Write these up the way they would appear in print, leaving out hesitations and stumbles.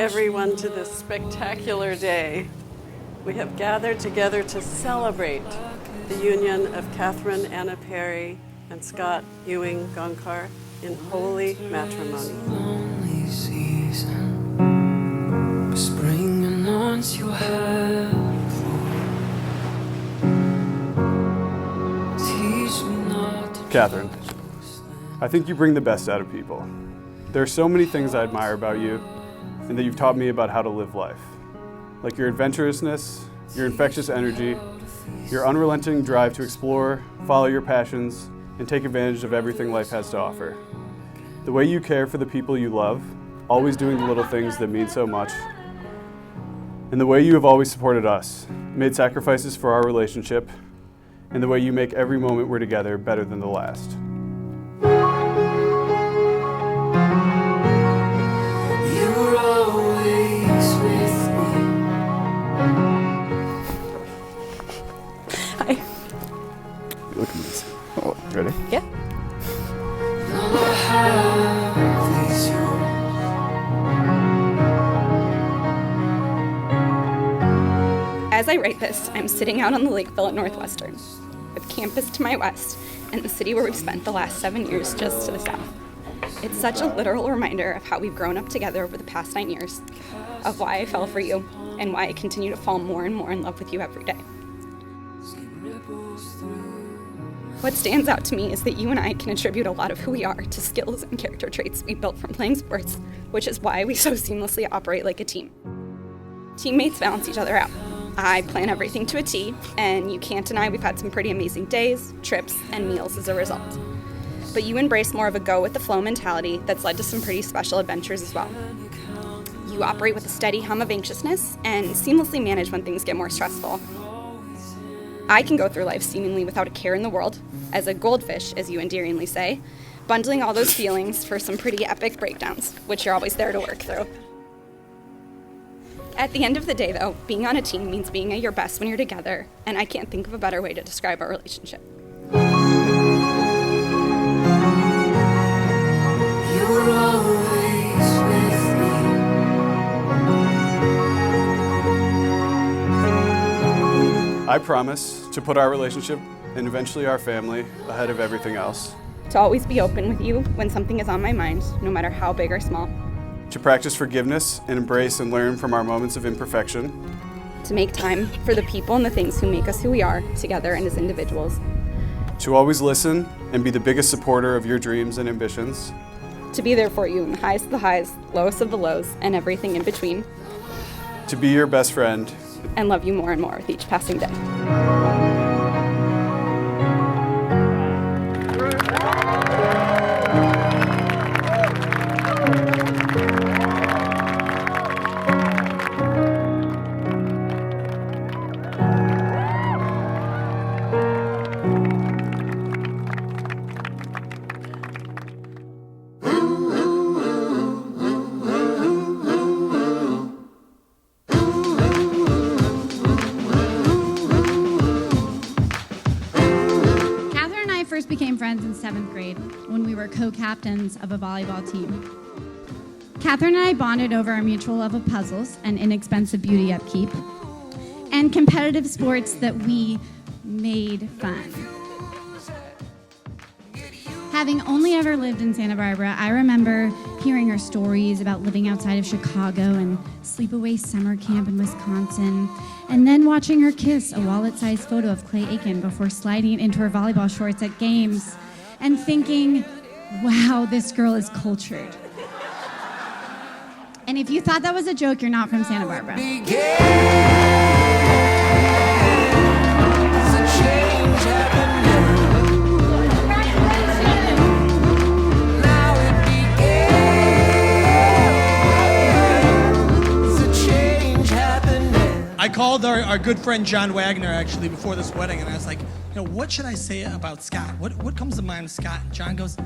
everyone to this spectacular day. We have gathered together to celebrate the union of Katherine Anna Perry and Scott Ewing Gonkar in holy matrimony. Lonely season, spring anoints your head. Teach me not to. Katherine, I think you bring the best out of people. There are so many things I admire about you, and that you've taught me about how to live life. Like your adventurousness, your infectious energy, your unrelenting drive to explore, follow your passions, and take advantage of everything life has to offer. The way you care for the people you love, always doing the little things that mean so much, and the way you have always supported us, made sacrifices for our relationship, and the way you make every moment we're together better than the last. You're always with me. Hi. You look amazing. Oh, ready? Yeah. All I have is yours. As I write this, I'm sitting out on the Lakeville at Northwestern, with campus to my west and the city where we've spent the last 7 years just to the south. It's such a literal reminder of how we've grown up together over the past 9 years, of why I fell for you, and why I continue to fall more and more in love with you every day. What stands out to me is that you and I can attribute a lot of who we are to skills and character traits we built from playing sports, which is why we so seamlessly operate like a team. Teammates balance each other out. I plan everything to a T, and you can't deny we've had some pretty amazing days, trips, and meals as a result. But you embrace more of a go-with-the-flow mentality that's led to some pretty special adventures as well. You operate with a steady hum of anxiousness and seamlessly manage when things get more stressful. I can go through life seemingly without a care in the world, as a goldfish, as you endearingly say, bundling all those feelings for some pretty epic breakdowns, which you're always there to work through. At the end of the day, though, being on a team means being at your best when you're together, and I can't think of a better way to describe our relationship. You're always with me. I promise to put our relationship and eventually our family ahead of everything else. To always be open with you when something is on my mind, no matter how big or small. To practice forgiveness and embrace and learn from our moments of imperfection. To make time for the people and the things who make us who we are, together and as individuals. To always listen and be the biggest supporter of your dreams and ambitions. To be there for you in the highest of the highs, lowest of the lows, and everything in between. To be your best friend. And love you more and more with each passing day. Became friends in 7th grade when we were co-captains of a volleyball team. Katherine and I bonded over our mutual love of puzzles and inexpensive beauty upkeep, and competitive sports that we made fun. Having only ever lived in Santa Barbara, I remember hearing her stories about living outside of Chicago and sleepaway summer camp in Wisconsin, and then watching her kiss a wallet-sized photo of Clay Aiken before sliding it into her volleyball shorts at games, and thinking, wow, this girl is cultured. And if you thought that was a joke, you're not from Santa Barbara. I called our good friend John Wagner actually before this wedding, and I was like, what should I say about Scott? What comes to mind with Scott? And John goes,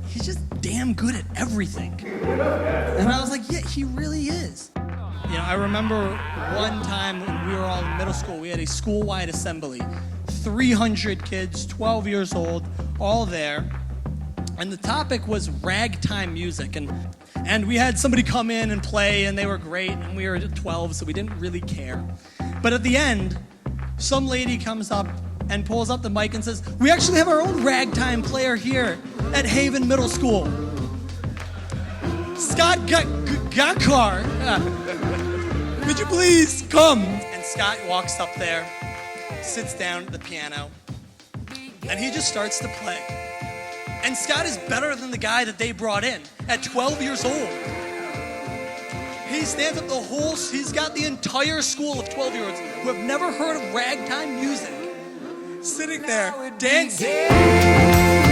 he's just damn good at everything. And I was like, yeah, he really is. I remember one time when we were all in middle school, we had a school-wide assembly. 300 kids, 12 years old, all there. And the topic was ragtime music. And we had somebody come in and play, and they were great, and we were 12, so we didn't really care. But at the end, some lady comes up and pulls up the mic and says, we actually have our own ragtime player here at Haven Middle School. Scott Gakar, would you please come? And Scott walks up there, sits down at the piano, and he just starts to play. And Scott is better than the guy that they brought in at 12 years old. He stands up he's got the entire school of 12-year-olds who have never heard of ragtime music sitting there dancing.